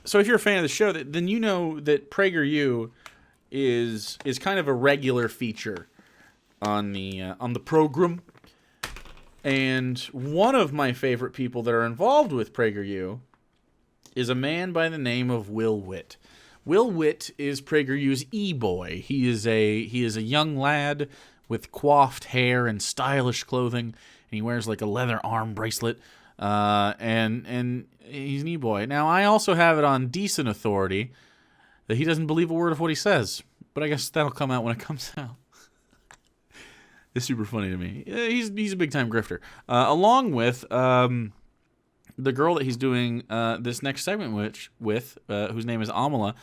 So if you're a fan of the show, then you know that PragerU is kind of a regular feature on the program. And one of my favorite people that are involved with PragerU is a man by the name of Will Witt. Will Witt is PragerU's e-boy. He is a young lad with coiffed hair and stylish clothing, and he wears like a leather arm bracelet. And he's an e-boy. Now, I also have it on decent authority that he doesn't believe a word of what he says, but I guess that'll come out when it comes out. It's super funny to me. He's a big-time grifter. Along with the girl that he's doing this next segment with whose name is Amala,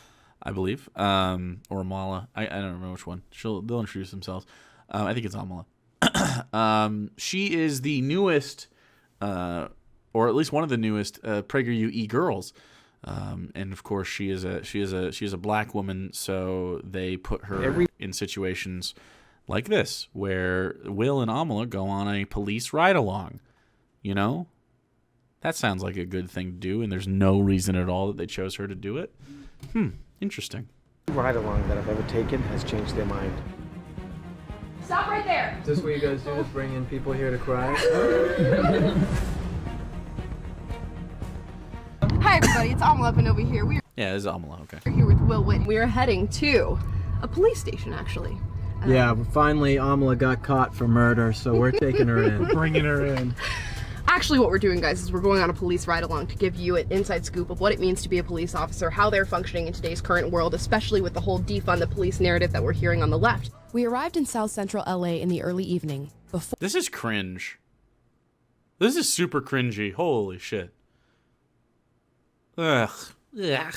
I believe, or Amala. I don't remember which one. They'll introduce themselves. I think it's Amala. She is the newest, or at least one of the newest PragerU e-girls. And of course, she is a black woman, so they put her in situations like this, where Will and Amala go on a police ride-along. You know? That sounds like a good thing to do, and there's no reason at all that they chose her to do it. Interesting. Ride-along that I've ever taken has changed their mind. Stop right there! Is this what you guys do, is bring in people here to cry? Hi everybody, it's Amala up and over here. Yeah, this is Amala, okay. We're here with Will Witt. We are heading to a police station, actually. Yeah, but finally Amala got caught for murder, so we're taking her in. Bringing her in. Actually, what we're doing, guys, is we're going on a police ride-along to give you an inside scoop of what it means to be a police officer, how they're functioning in today's current world, especially with the whole defund the police narrative that we're hearing on the left. We arrived in South Central LA in the early evening. This is cringe. This is super cringy. Holy shit. Ugh. Did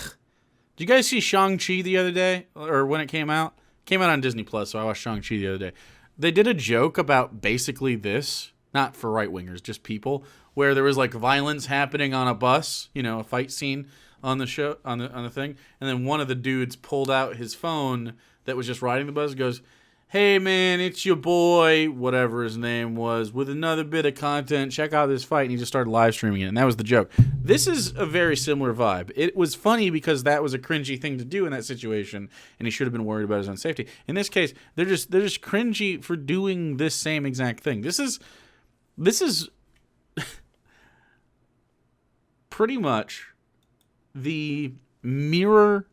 you guys see Shang-Chi the other day? Or when it came out? It came out on Disney Plus, so I watched Shang-Chi the other day. They did a joke about basically this, not for right-wingers, just people, where there was like violence happening on a bus, you know, a fight scene on the show, on the thing, and then one of the dudes pulled out his phone that was just riding the bus, goes, "Hey man, it's your boy," whatever his name was, "with another bit of content. Check out this fight." And he just started live streaming it, and that was the joke. This is a very similar vibe. It was funny because that was a cringy thing to do in that situation, and he should have been worried about his own safety. In this case, they're just cringy for doing this same exact thing. This is pretty much the mirror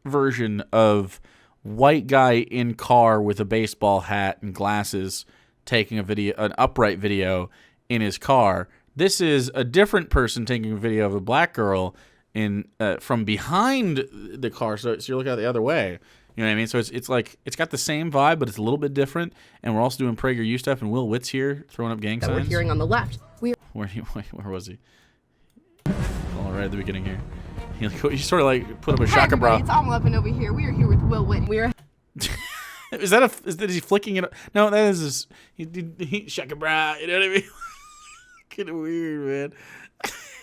version of white guy in car with a baseball hat and glasses taking an upright video in his car. This is a different person taking a video of a black girl in from behind the car, so you're looking at the other way. You know what I mean? So it's like it's got the same vibe, but it's a little bit different. And we're also doing PragerU stuff, and Will Witt's here throwing up gang signs. We're hearing on the left. Where was he? Oh, right at the beginning here. He sort of like put up a shaka bra. It's Amala up and over here. We are here with Will Witt. We are. Is he flicking it? No, that is he shaka bra. You know what I mean? Kind of weird,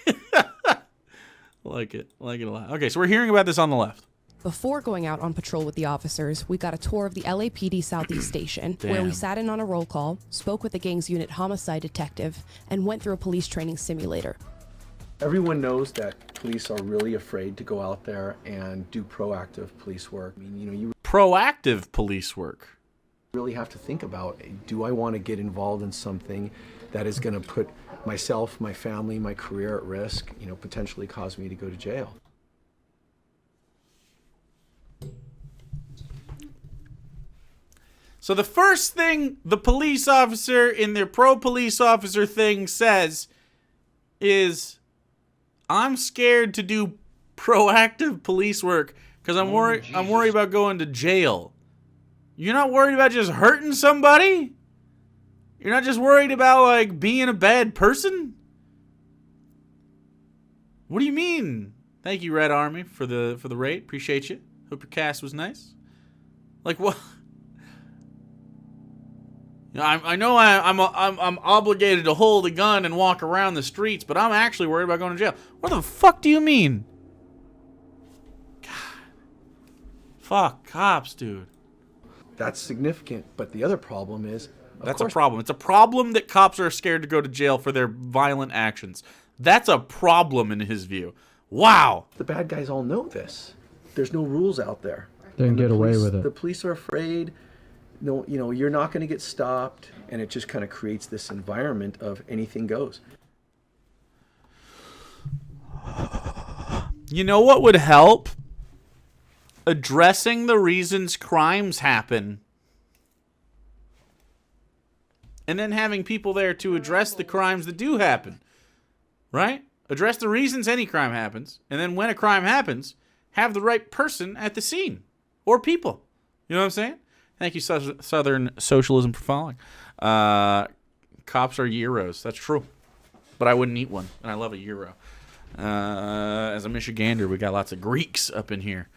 man. like it a lot. Okay, so we're hearing about this on the left. Before going out on patrol with the officers, we got a tour of the LAPD Southeast Station, where we sat in on a roll call, spoke with the gang's unit homicide detective, and went through a police training simulator. Everyone knows that police are really afraid to go out there and do proactive police work. I mean, you proactive police work. really have to think about, do I want to get involved in something that is going to put myself, my family, my career at risk, potentially cause me to go to jail? So the first thing the police officer in their pro-police officer thing says is, I'm scared to do proactive police work because I'm worried about going to jail. You're not worried about just hurting somebody? You're not just worried about like being a bad person? What do you mean? Thank you, Red Army, for the rate. Appreciate you. Hope your cast was nice. Like what? I know I'm obligated to hold a gun and walk around the streets, but I'm actually worried about going to jail. What the fuck do you mean? God. Fuck cops, dude. That's significant, but the other problem is... That's a problem. It's a problem that cops are scared to go to jail for their violent actions. That's a problem in his view. Wow. The bad guys all know this. There's no rules out there. They can And the get away police- with it. The police are afraid. No, you're not going to get stopped, and it just kind of creates this environment of anything goes. You know what would help? Addressing the reasons crimes happen. And then having people there to address the crimes that do happen. Right? Address the reasons any crime happens. And then when a crime happens, have the right person at the scene. Or people. You know what I'm saying? Thank you, Southern Socialism, for following. Cops are gyros. That's true. But I wouldn't eat one. And I love a gyro. As a Michigander, we got lots of Greeks up in here.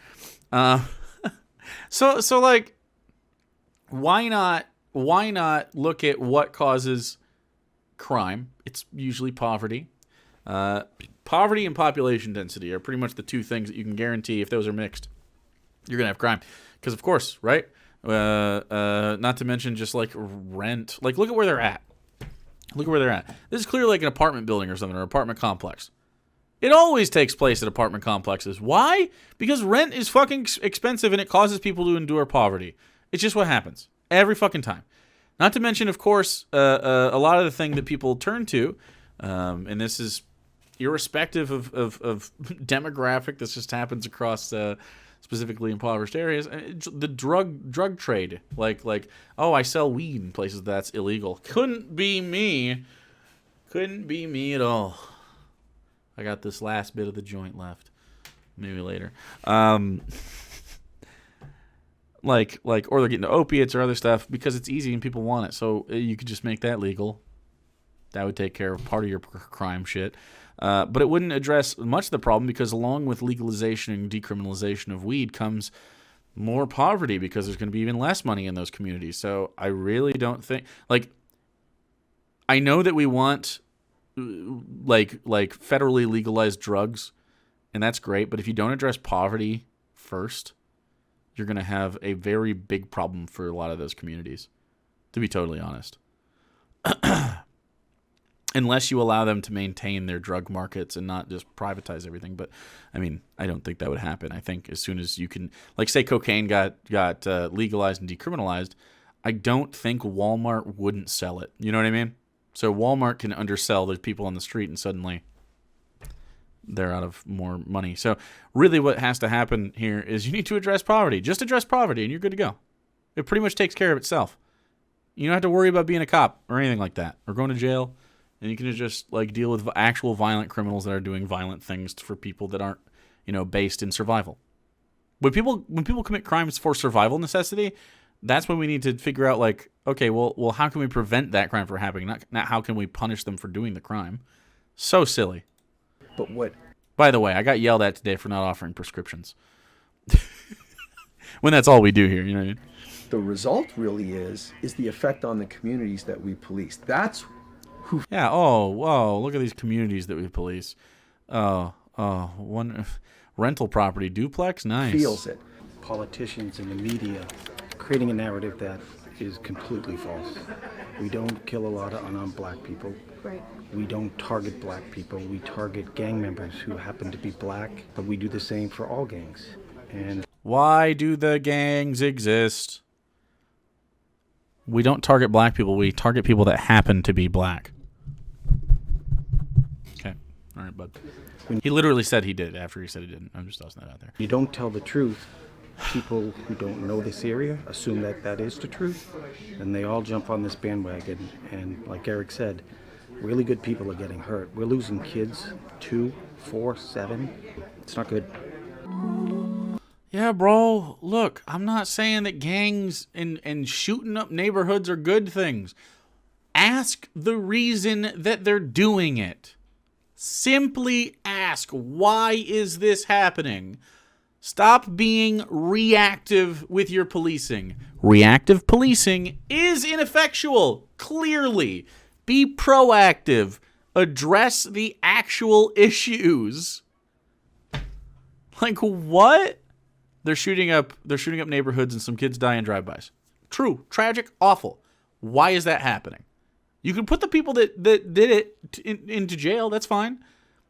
So like, why not look at what causes crime? It's usually poverty. Poverty and population density are pretty much the two things that you can guarantee if those are mixed, you're going to have crime. Because, of course, right? Not to mention just like rent. Like, look at where they're at. Look at where they're at. This is clearly like an apartment building or something, or apartment complex. It always takes place at apartment complexes. Why? Because rent is fucking expensive and it causes people to endure poverty. It's just what happens. Every fucking time. Not to mention, of course, a lot of the thing that people turn to, and this is irrespective of demographic, this just happens across specifically impoverished areas, the drug trade. Like, oh, I sell weed in places that's illegal. Couldn't be me. Couldn't be me at all. I got this last bit of the joint left. Maybe later. Or they're getting to opiates or other stuff because it's easy and people want it. So you could just make that legal. That would take care of part of your crime shit. But it wouldn't address much of the problem because along with legalization and decriminalization of weed comes more poverty because there's going to be even less money in those communities. So I really don't think... I know that we want... like federally legalized drugs, and that's great, but if you don't address poverty first, you're going to have a very big problem for a lot of those communities, to be totally honest. Unless you allow them to maintain their drug markets and not just privatize everything. But I mean, I don't think that would happen. I think as soon as you can, like, say cocaine got legalized and decriminalized, I don't think Walmart wouldn't sell it. You know what I mean? So Walmart can undersell the people on the street and suddenly they're out of more money. So really what has to happen here is you need to address poverty. Just address poverty and you're good to go. It pretty much takes care of itself. You don't have to worry about being a cop or anything like that or going to jail. And you can just like deal with actual violent criminals that are doing violent things for people that aren't, based in survival. When people commit crimes for survival necessity, that's when we need to figure out, like, okay, well, how can we prevent that crime from happening? Not how can we punish them for doing the crime? So silly. But what? By the way, I got yelled at today for not offering prescriptions. When that's all we do here, you know what I mean? The result really is the effect on the communities that we police. That's who. Yeah. Oh, whoa! Look at these communities that we police. One rental property duplex, nice. Feels it. Politicians and the media creating a narrative that is completely false. We don't kill a lot of unarmed black people. Right. We don't target black people. We target gang members who happen to be black, but we do the same for all gangs. And why do the gangs exist? We don't target black people. We target people that happen to be black. Okay. All right, bud. He literally said he did after he said he didn't. I'm just tossing that out there. you don't tell the truth. People who don't know this area assume that that is the truth, and they all jump on this bandwagon. And like Eric said, really good people are getting hurt. We're losing kids, 2, 4, 7. It's not good. Yeah, bro. Look, I'm not saying that gangs and shooting up neighborhoods are good things. Ask the reason that they're doing it. Simply ask, why is this happening? Stop being reactive with your policing. Reactive policing is ineffectual, clearly. Be proactive. Address the actual issues. Like, what? They're shooting up neighborhoods and some kids die in drive-bys. True, tragic, awful. Why is that happening? You can put the people that did it into jail, that's fine,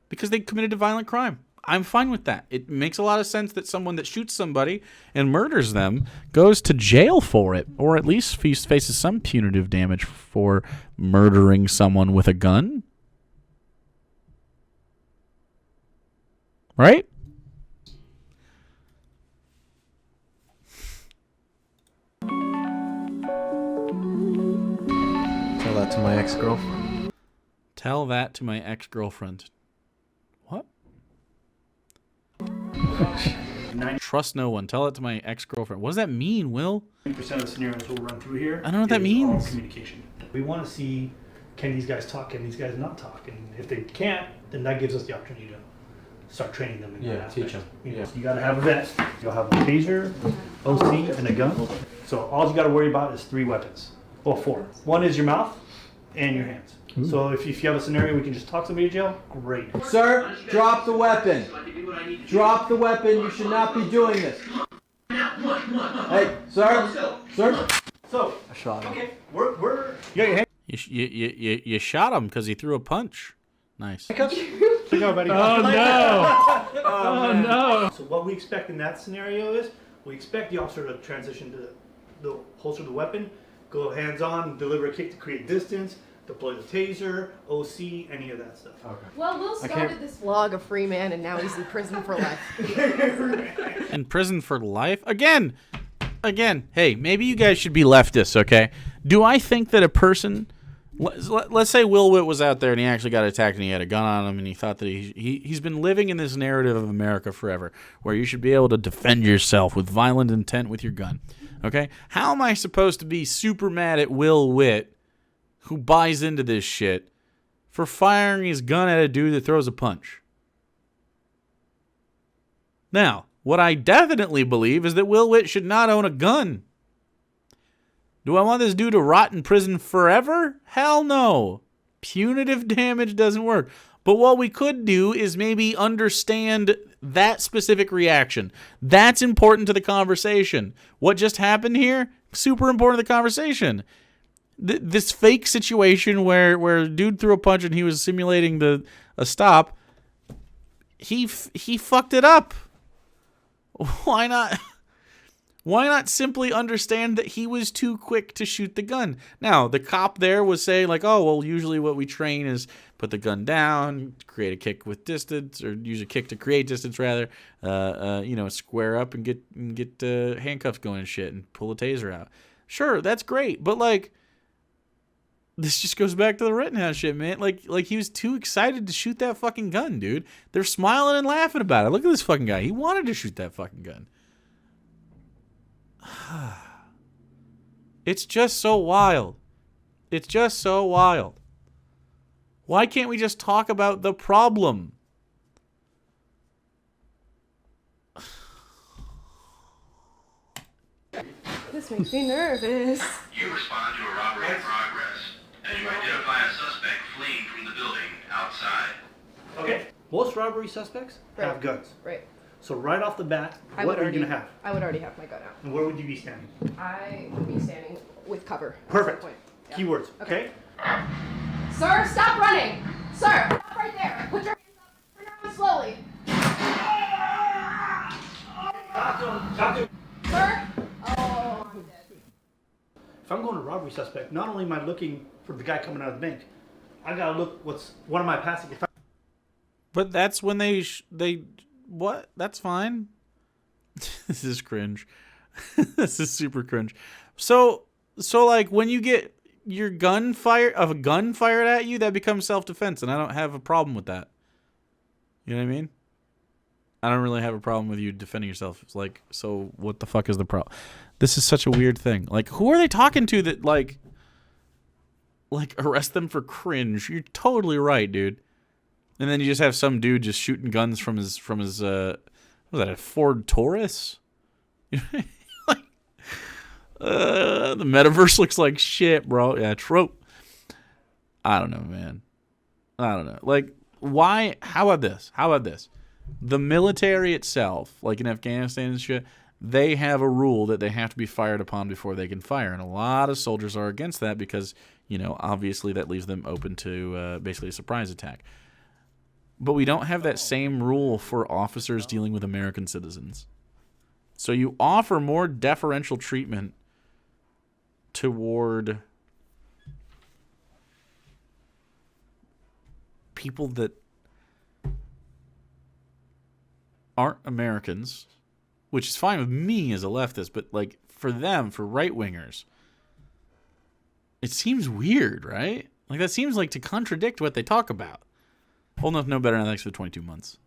because they committed a violent crime. I'm fine with that. It makes a lot of sense that someone that shoots somebody and murders them goes to jail for it, or at least faces some punitive damage for murdering someone with a gun. Right? Tell that to my ex-girlfriend. Tell that to my ex-girlfriend. What? Trust no one. Tell it to my ex-girlfriend. What does that mean, Will? 90% of the scenarios we'll run through here. I don't know what that is all means. Communication. We want to see, can these guys talk? Can these guys not talk? And if they can't, then that gives us the opportunity to start training them in that aspect. teach them. You know, so you got to have a vest. You'll have a taser, OC, and a gun. So all you got to worry about is 3 weapons. Well, 4. One is your mouth and your hands. So if you have a scenario we can just talk somebody to jail, great. Sir, drop the weapon. Drop the weapon. You should not be doing this. Hey, sir. Sir. So, I shot him. okay, we're you got your hand. You shot him because he threw a punch. Nice. Check out, buddy. Oh, no. Oh no! So what we expect in that scenario is we expect the officer to transition to the holster of the weapon, go hands on, deliver a kick to create distance, deploy the taser, OC, any of that stuff. Okay. Well, Will started this vlog a free man, and now he's in prison for life. In prison for life? Again, hey, maybe you guys should be leftists, okay? Do I think that a person... Let's say Will Witt was out there and he actually got attacked and he had a gun on him and he thought that he's been living in this narrative of America forever where you should be able to defend yourself with violent intent with your gun, okay? How am I supposed to be super mad at Will Witt, who buys into this shit, for firing his gun at a dude that throws a punch? Now, what I definitely believe is that Will Witt should not own a gun. Do I want this dude to rot in prison forever? Hell no. Punitive damage doesn't work. But what we could do is maybe understand that specific reaction. That's important to the conversation. What just happened here? Super important to the conversation. This fake situation where dude threw a punch and he was simulating a stop, he fucked it up. Why not? Why not simply understand that he was too quick to shoot the gun? Now, the cop there was saying like, oh, well, usually what we train is put the gun down, create a kick with distance, or use a kick to create distance rather, square up and get handcuffs going and shit and pull a taser out. Sure, that's great, but like, this just goes back to the Rittenhouse shit, man. Like he was too excited to shoot that fucking gun, dude. They're smiling and laughing about it. Look at this fucking guy. He wanted to shoot that fucking gun. It's just so wild. It's just so wild. Why can't we just talk about the problem? This makes me nervous. You respond to a robbery in progress as you identify a suspect fleeing from the building outside. Okay. Most robbery suspects have Right. guns. Right. So right off the bat, what are you gonna have? I would already have my gun out. And where would you be standing? I would be standing with cover. Perfect. At some point. Yeah. Keywords. Okay. Sir, stop running! Sir, stop right there! Put your hands up. Turn around slowly. Sir? Oh, I'm dead. If I'm going to robbery suspect, not only am I looking for the guy coming out of the bank, I gotta look what am I passing. If I But that's when they what? That's fine. This is cringe. This is super cringe. So like when you get your gun fired at you, that becomes self-defense, and I don't have a problem with that. You know what I mean? I don't really have a problem with you defending yourself. It's like, so what the fuck is the problem? This is such a weird thing. Like, who are they talking to that like arrest them for cringe? You're totally right, dude. And then you just have some dude just shooting guns from his what was that, a Ford Taurus? Like, the metaverse looks like shit, bro. Yeah, trope. I don't know, man. I don't know. Like, why? How about this? The military itself, like in Afghanistan and shit, they have a rule that they have to be fired upon before they can fire. And a lot of soldiers are against that because, obviously that leaves them open to basically a surprise attack. But we don't have that same rule for officers dealing with American citizens. So you offer more deferential treatment toward people that aren't Americans, which is fine with me as a leftist, but like for them, for right-wingers, it seems weird, right? Like that seems like to contradict what they talk about. Old enough, no better, and thanks for the 22 months.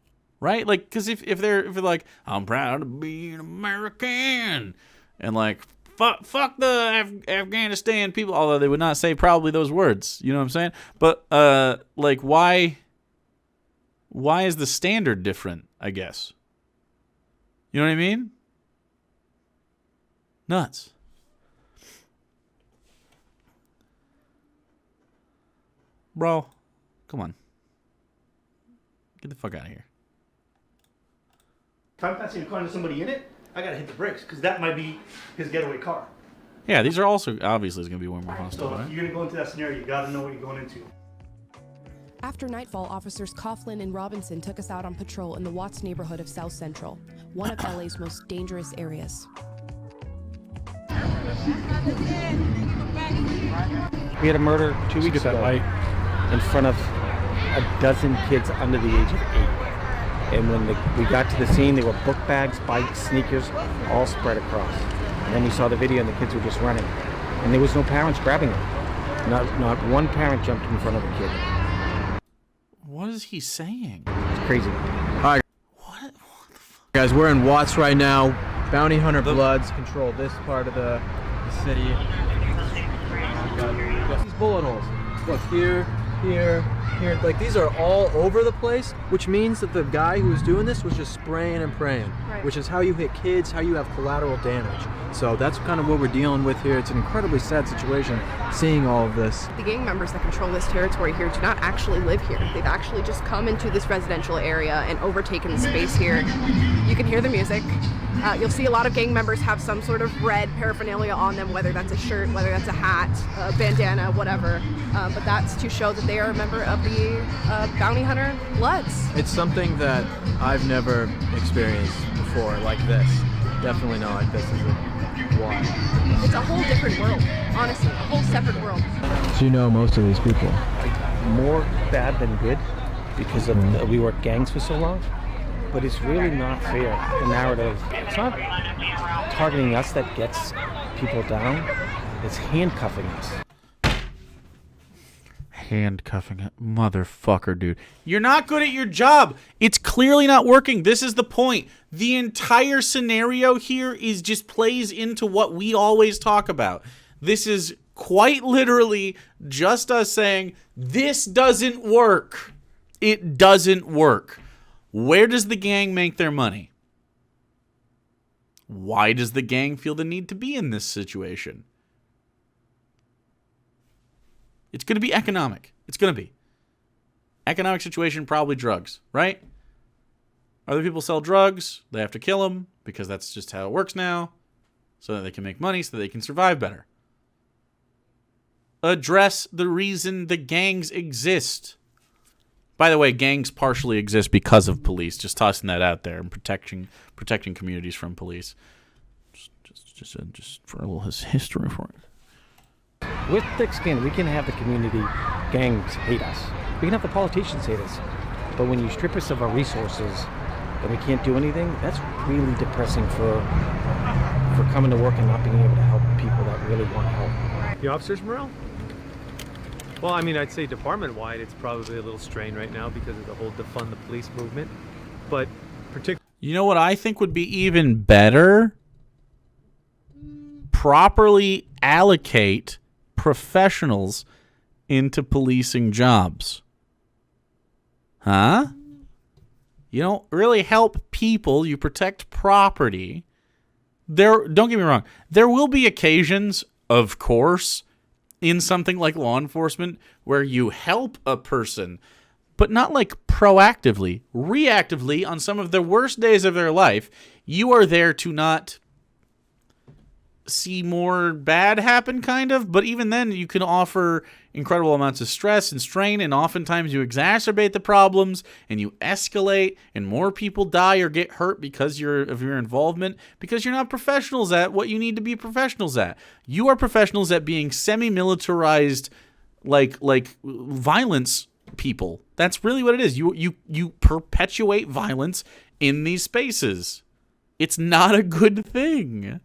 Right? Like, because if they're like, I'm proud to be an American, and like, fuck the Afghanistan people, although they would not say probably those words, you know what I'm saying? But, like, why is the standard different, I guess? You know what I mean? Nuts. Bro, come on. Get the fuck out of here. If I'm passing a car and somebody in it, I gotta hit the brakes because that might be his getaway car. Yeah, these are also obviously going to be way more hostile, So right? if you're gonna go into that scenario, you gotta know what you're going into. After nightfall, officers Coughlin and Robinson took us out on patrol in the Watts neighborhood of South Central, one of LA's most dangerous areas. We had a murder 2 weeks ago in front of a dozen kids under the age of 8. And when we got to the scene, there were book bags, bikes, sneakers, all spread across. And then we saw the video and the kids were just running. And there was no parents grabbing them. Not one parent jumped in front of a kid. What is he saying? It's crazy. Hi, What the fuck? guys. We're in Watts right now. Bounty Hunter Bloods control this part of the city. We got these bullet holes. Look, here, here, here. Like, these are all over the place, which means that the guy who was doing this was just spraying and praying, which is how you hit kids, how you have collateral damage. So that's kind of what we're dealing with here. It's an incredibly sad situation, seeing all of this. The gang members that control this territory here do not actually live here. They've actually just come into this residential area and overtaken the space here. You can hear the music. You'll see a lot of gang members have some sort of red paraphernalia on them, whether that's a shirt, whether that's a hat, a bandana, whatever. But that's to show that they are a member of the Bounty Hunter Bloods. It's something that I've never experienced before like this. Definitely not like this. Is wild. It's a whole different world, honestly, a whole separate world. So you know most of these people. More bad than good because of we were gangs for so long. But it's really not fair, the narrative. It's not targeting us that gets people down. It's handcuffing us. Handcuffing it. Motherfucker, dude. You're not good at your job. It's clearly not working. This is the point. The entire scenario here is just plays into what we always talk about. This is quite literally just us saying, this doesn't work. It doesn't work. Where does the gang make their money? Why does the gang feel the need to be in this situation? It's going to be economic. It's going to be. Economic situation, probably drugs, right? Other people sell drugs. They have to kill them because that's just how it works now, so that they can make money, so that they can survive better. Address the reason the gangs exist. By the way, gangs partially exist because of police. Just tossing that out there and protecting communities from police. Just for a little history for it. With thick skin, we can have the community gangs hate us. We can have the politicians hate us. But when you strip us of our resources and we can't do anything, that's really depressing for coming to work and not being able to help people that really want help. The officers' morale? Well, I mean, I'd say department-wide, it's probably a little strained right now because of the whole defund the police movement. But particularly, you know what I think would be even better? Properly allocate professionals into policing jobs. Huh? You don't really help people, you protect property. Don't get me wrong, there will be occasions, of course, in something like law enforcement where you help a person, but not like proactively. Reactively, on some of the worst days of their life, you are there to not see more bad happen, kind of. But even then, you can offer incredible amounts of stress and strain, and oftentimes you exacerbate the problems and you escalate, and more people die or get hurt because of your involvement, because you're not professionals at what you need to be professionals at. You are professionals at being semi-militarized, like violence people. That's really what it is. You perpetuate violence in these spaces. It's not a good thing.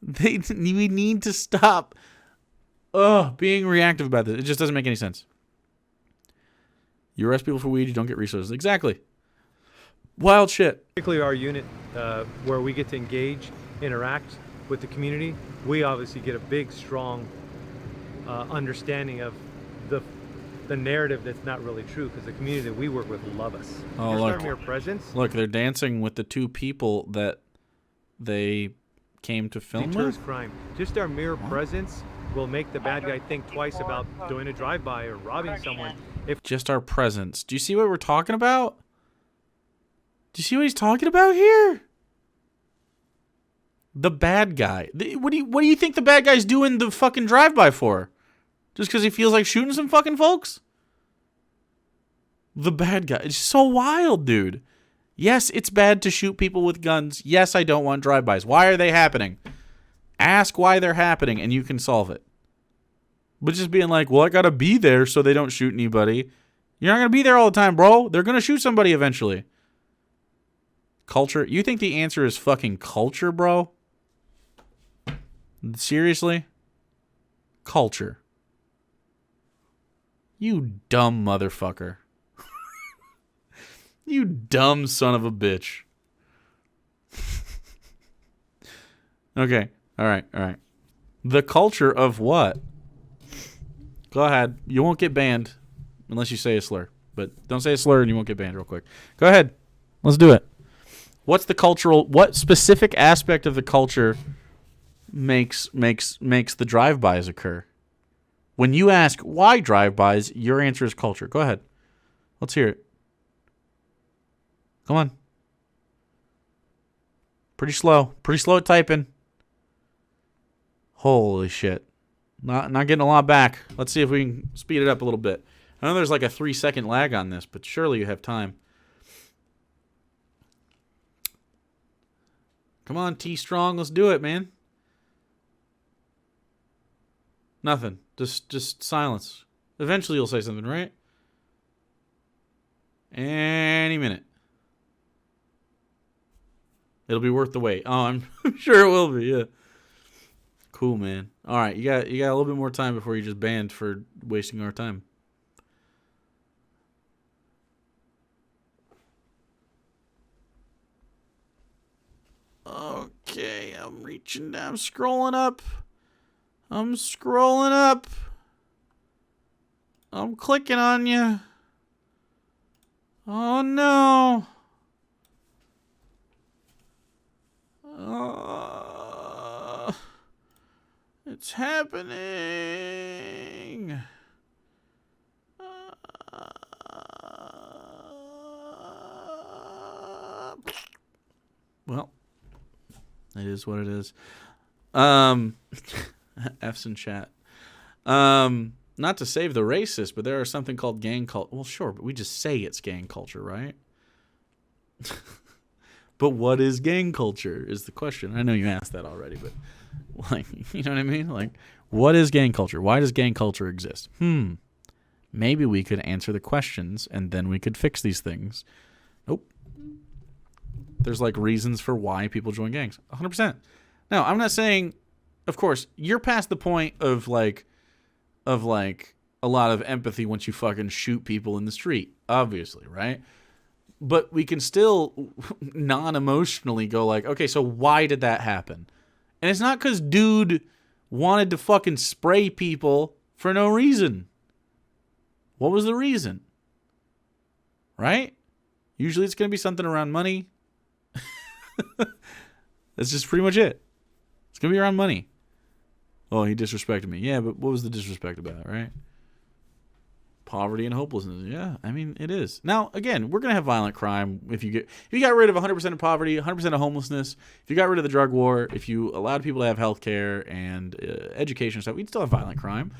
We need to stop being reactive about this. It just doesn't make any sense. You arrest people for weed, you don't get resources. Exactly. Wild shit. Particularly our unit, where we get to engage, interact with the community, we obviously get a big, strong understanding of the narrative that's not really true, because the community that we work with love us. Oh, Just look. our mere presence. Look, they're dancing with the two people that they came to film Deters with. crime. Just our mere presence will make the bad guy think twice about doing a drive-by or robbing someone. If Just our presence. Do you see what we're talking about? Do you see what he's talking about here? The bad guy. What do you think the bad guy's doing the fucking drive-by for? Just because he feels like shooting some fucking folks? The bad guy. It's so wild, dude. Yes, it's bad to shoot people with guns. Yes, I don't want drive-bys. Why are they happening? Ask why they're happening, and you can solve it. But just being like, well, I gotta be there so they don't shoot anybody. You're not gonna be there all the time, bro. They're gonna shoot somebody eventually. Culture? You think the answer is fucking culture, bro? Seriously? Culture. You dumb motherfucker. You dumb son of a bitch. Okay. All right. The culture of what? Go ahead. You won't get banned unless you say a slur. But don't say a slur and you won't get banned real quick. Go ahead. Let's do it. What's the cultural... What specific aspect of the culture makes the drive-bys occur? When you ask why drive-bys, your answer is culture. Go ahead. Let's hear it. Come on. Pretty slow at typing. Holy shit. Not getting a lot back. Let's see if we can speed it up a little bit. I know there's like a 3-second lag on this, but surely you have time. Come on, T-Strong. Let's do it, man. Nothing. Just silence. Eventually you'll say something, right? Any minute. It'll be worth the wait. Oh, I'm sure it will be, yeah. Cool, man. All right, you got a little bit more time before you're just banned for wasting our time. Okay, I'm reaching down. I'm scrolling up. I'm clicking on you. Oh, no. It's happening. Well, it is what it is. F's in chat. Not to save the racist, but there is something called gang culture. Well, sure, but we just say it's gang culture, right? But what is gang culture is the question. I know you asked that already, but like, you know what I mean? Like, what is gang culture? Why does gang culture exist? Maybe we could answer the questions and then we could fix these things. Nope. There's like reasons for why people join gangs. 100%. Now, I'm not saying, of course, you're past the point of like a lot of empathy once you fucking shoot people in the street, obviously, right? But we can still non-emotionally go like, okay, so why did that happen? And it's not because dude wanted to fucking spray people for no reason. What was the reason? Right? Usually it's going to be something around money. That's just pretty much it. It's going to be around money. Oh, he disrespected me. Yeah, but what was the disrespect about, right? poverty and hopelessness. Yeah, I mean, it is. Now, again, we're going to have violent crime if you got rid of 100% of poverty, 100% of homelessness, if you got rid of the drug war, if you allowed people to have health care and education and stuff, we'd still have violent crime,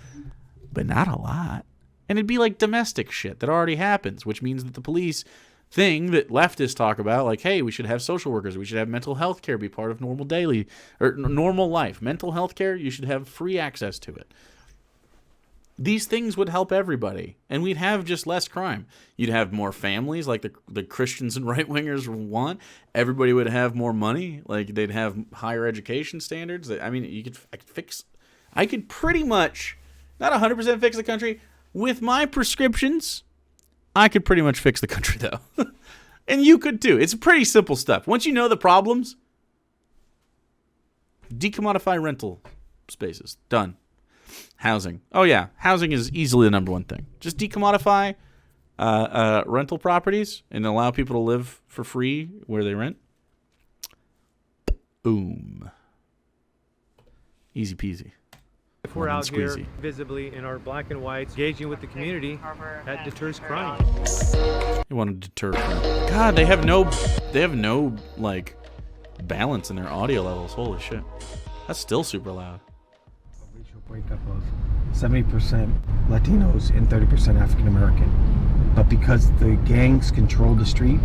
but not a lot. And it'd be like domestic shit that already happens, which means that the police thing that leftists talk about, like, hey, we should have social workers, we should have mental health care be part of normal life. Mental health care, you should have free access to it. These things would help everybody, and we'd have just less crime. You'd have more families, like the Christians and right-wingers want. Everybody would have more money, like they'd have higher education standards. I mean, I could pretty much, not 100% fix the country. With my prescriptions, I could pretty much fix the country, though. And you could too. It's pretty simple stuff. Once you know the problems, decommodify rental spaces. Done. Housing. Oh, yeah. Housing is easily the number one thing. Just decommodify rental properties and allow people to live for free where they rent. Boom. Easy peasy. If we're out here visibly in our black and whites, engaging with the community, that deters crime. You want to deter crime. God, they have no like balance in their audio levels. Holy shit. That's still super loud. A racial breakup of 70% Latinos and 30% African American. But because the gangs control the street,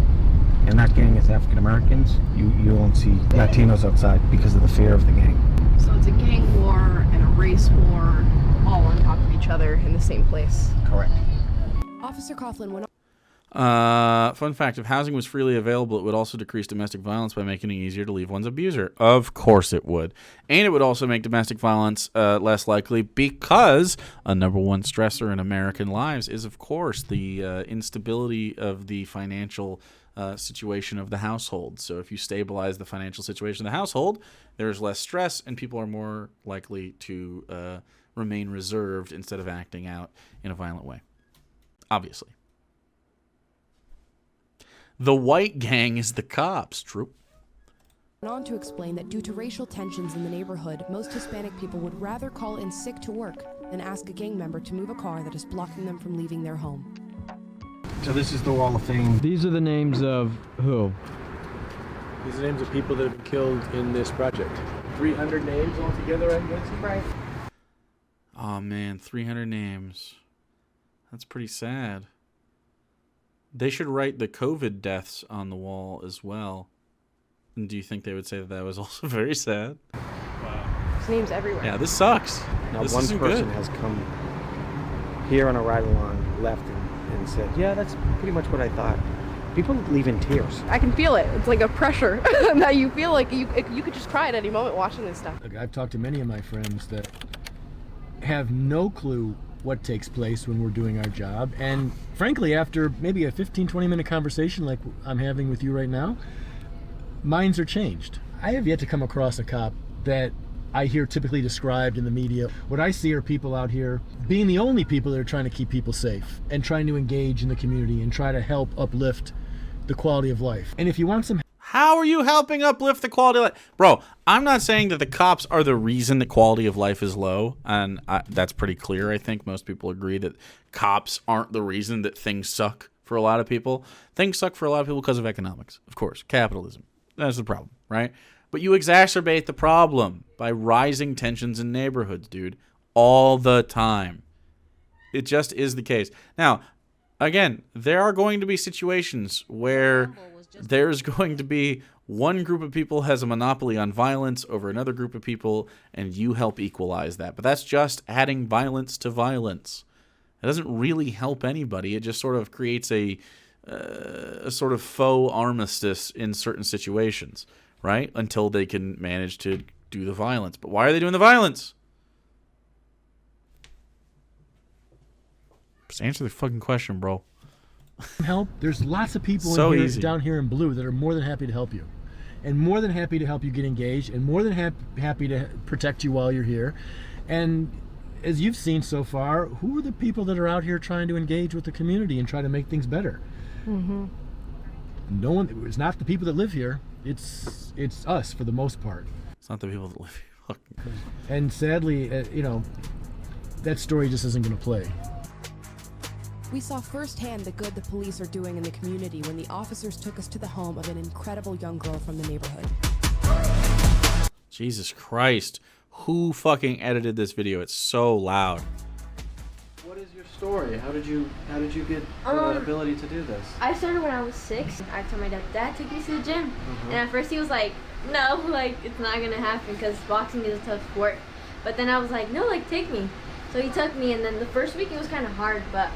and that gang is African Americans, you don't see Latinos outside because of the fear of the gang. So it's a gang war and a race war all on top of each other in the same place. Correct. Officer Coughlin went Fun fact, if housing was freely available, it would also decrease domestic violence by making it easier to leave one's abuser. Of course it would. And it would also make domestic violence less likely because a number one stressor in American lives is, of course, the instability of the financial situation of the household. So if you stabilize the financial situation of the household, there's less stress and people are more likely to remain reserved instead of acting out in a violent way. Obviously. The white gang is the cops, true. Went on to explain that due to racial tensions in the neighborhood, most Hispanic people would rather call in sick to work than ask a gang member to move a car that is blocking them from leaving their home. So this is the Wall of Fame. These are the names of who? These are names of people that have been killed in this project. 300 names altogether, I'm guessing? Right. Oh man, 300 names. That's pretty sad. They should write the COVID deaths on the wall as well. And do you think they would say that was also very sad? Wow. There's names everywhere. Yeah, this sucks. Now this one isn't person good. has come here on a ride along, left, and said, yeah, that's pretty much what I thought. People leave in tears. I can feel it. It's like a pressure that you feel like you could just cry at any moment watching this stuff. Look, I've talked to many of my friends that have no clue what takes place when we're doing our job, and frankly, after maybe a 15-20 minute conversation like I'm having with you right now, minds are changed. I have yet to come across a cop that I hear typically described in the media. What I see are people out here being the only people that are trying to keep people safe and trying to engage in the community and try to help uplift the quality of life. And if you want some... How are you helping uplift the quality of life? Bro, I'm not saying that the cops are the reason the quality of life is low, and that's pretty clear. I think most people agree that cops aren't the reason that things suck for a lot of people. Things suck for a lot of people because of economics, of course, capitalism. That's the problem, right? But you exacerbate the problem by rising tensions in neighborhoods, dude, all the time. It just is the case. Now, again, there are going to be situations where there's going to be one group of people has a monopoly on violence over another group of people, and you help equalize that. But that's just adding violence to violence. It doesn't really help anybody. It just sort of creates a sort of faux armistice in certain situations, right? Until they can manage to do the violence. But why are they doing the violence? Just answer the fucking question, bro. help. There's lots of people So in here, easy. down here in blue that are more than happy to help you, and more than happy to help you get engaged, and more than happy to protect you while you're here. And as you've seen so far, who are the people that are out here trying to engage with the community and try to make things better? Mm-hmm. No one. It's not the people that live here. It's us for the most part. It's not the people that live here. And sadly, you know, that story just isn't going to play. We saw firsthand the good the police are doing in the community when the officers took us to the home of an incredible young girl from the neighborhood. Jesus Christ. Who fucking edited this video? It's so loud. What is your story? How did you get the ability to do this? I started when I was 6. I told my dad, take me to the gym. And at first he was like, no, like, it's not gonna happen because boxing is a tough sport. But then I was like, no, like, take me. So he took me, and then the first week it was kind of hard, but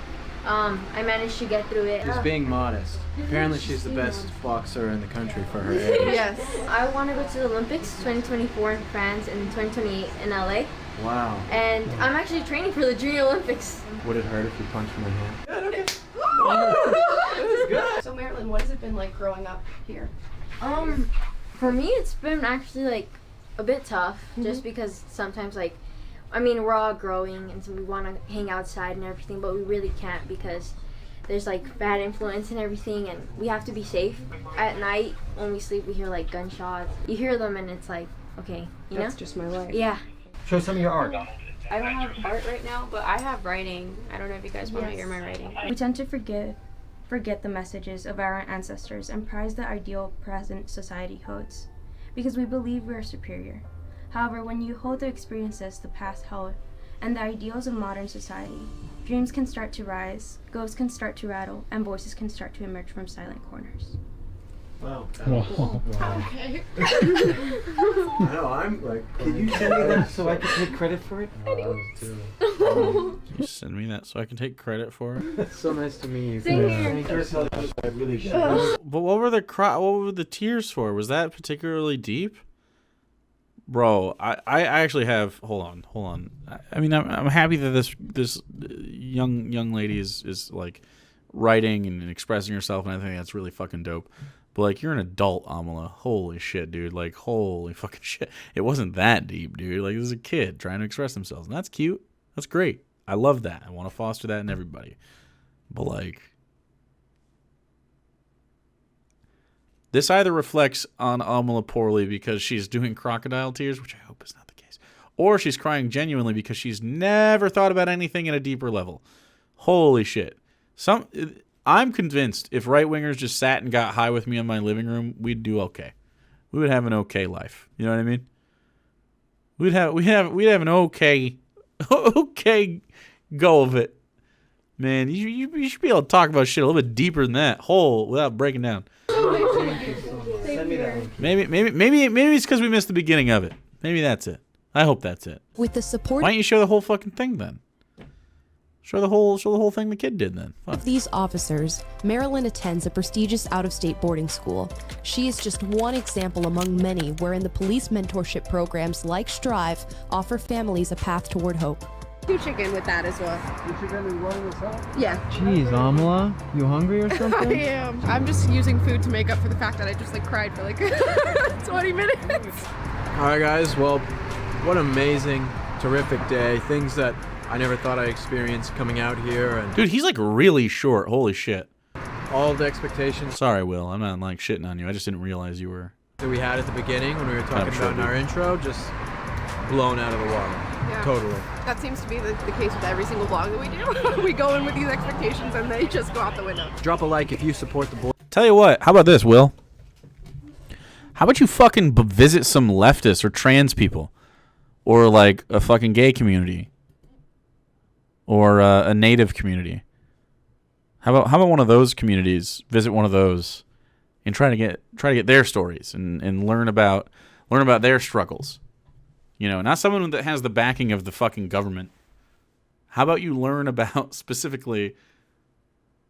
I managed to get through it. She's being modest. Apparently she's the best boxer in the country for her age. Yes. I want to go to the Olympics 2024 in France and 2028 in LA. Wow. And I'm actually training for the Junior Olympics. Would it hurt if you punched me in the hand? Yeah, okay. So Marilyn, what has it been like growing up here? For me, it's been actually like a bit tough, just because sometimes, like, I mean, we're all growing and so we want to hang outside and everything, but we really can't because there's like bad influence and everything, and we have to be safe. At night when we sleep, we hear like gunshots. You hear them and it's like, okay, you know? That's just my life. Yeah. Show some of your art. I don't have art right now, but I have writing. I don't know if you guys want to hear my writing. We tend to forget the messages of our ancestors and prize the ideal present society holds, because we believe we are superior. However, when you hold the experiences the past held and the ideals of modern society, dreams can start to rise, ghosts can start to rattle, and voices can start to emerge from silent corners. Wow. Wow. Okay. No, I'm like, Can you send me that so I can take credit for it? Can you send me that so I can take credit for it? It's so nice to meet you. Same here. I really should. But what were the tears for? Was that particularly deep? Bro, I actually have. Hold on. I mean, I'm happy that this young lady is like writing and expressing herself, and I think that's really fucking dope. But like, you're an adult, Amala. Holy shit, dude. Like, holy fucking shit. It wasn't that deep, dude. Like, this is a kid trying to express themselves, and that's cute. That's great. I love that. I want to foster that in everybody. But like, this either reflects on Amala poorly because she's doing crocodile tears, which I hope is not the case, or she's crying genuinely because she's never thought about anything at a deeper level. Holy shit. I'm convinced if right-wingers just sat and got high with me in my living room, we'd do okay. We would have an okay life. You know what I mean? We'd have an okay go of it. Man, you should be able to talk about shit a little bit deeper than that whole without breaking down. Send me that one. Maybe it's because we missed the beginning of it. Maybe that's it. I hope that's it. With the support Why don't you show the whole fucking thing then? Show the whole thing the kid did then. Fuck. of these officers, Marilyn attends a prestigious out-of-state boarding school. She is just one example among many wherein the police mentorship programs like Strive offer families a path toward hope. Do chicken with that as well. You should really roll this up. Yeah. Jeez, Amala, you hungry or something? I am. I'm just using food to make up for the fact that I just like cried for like 20 minutes. All right, guys. Well, what an amazing, terrific day. Things that I never thought I'd experience coming out here, and Dude, he's like really short. Holy shit. all the expectations Sorry, Will. I'm not like shitting on you. I just didn't realize you were. that we had at the beginning when we were talking I'm sure, about in our dude. intro, just blown out of the water. Yeah. Totally. That seems to be the case with every single vlog that we do. We go in with these expectations and they just go out the window. Drop a like if you support the boy. Tell you what. How about this, Will? How about you fucking visit some leftists or trans people, or like a fucking gay community, or a native community? How about one of those communities? Visit one of those, and try to get their stories and learn about their struggles. You know, not someone that has the backing of the fucking government. How about you learn about specifically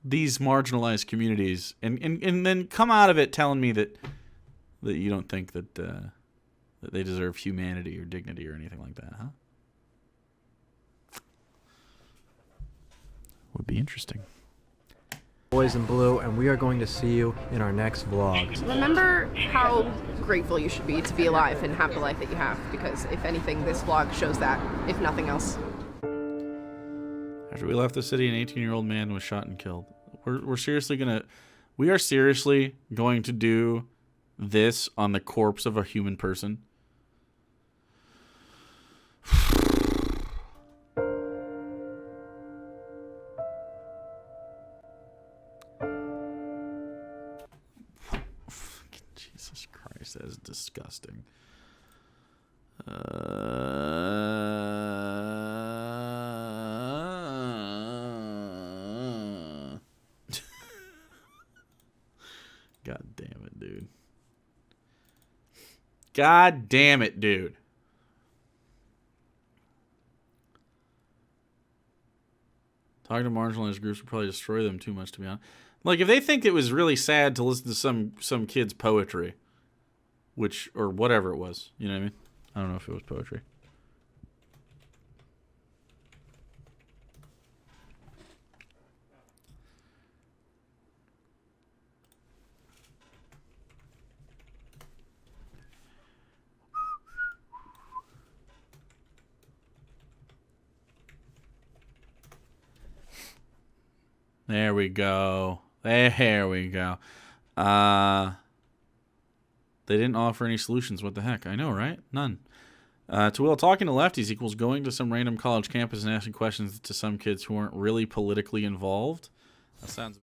these marginalized communities and then come out of it telling me that you don't think that they deserve humanity or dignity or anything like that, huh? Would be interesting. Boys in Blue, and we are going to see you in our next vlog. Remember how grateful you should be to be alive and have the life that you have, because if anything, this vlog shows that, if nothing else. After we left the city, an 18-year-old man was shot and killed. We are seriously going to do this on the corpse of a human person. is disgusting. God damn it, dude. God damn it, dude. Talking to marginalized groups would probably destroy them too much, to be honest. Like, if they think it was really sad to listen to some kid's poetry, which, or whatever it was, you know what I mean? I don't know if it was poetry. There we go. There we go. They didn't offer any solutions. What the heck? I know, right? None. To Will, talking to lefties equals going to some random college campus and asking questions to some kids who aren't really politically involved. That sounds...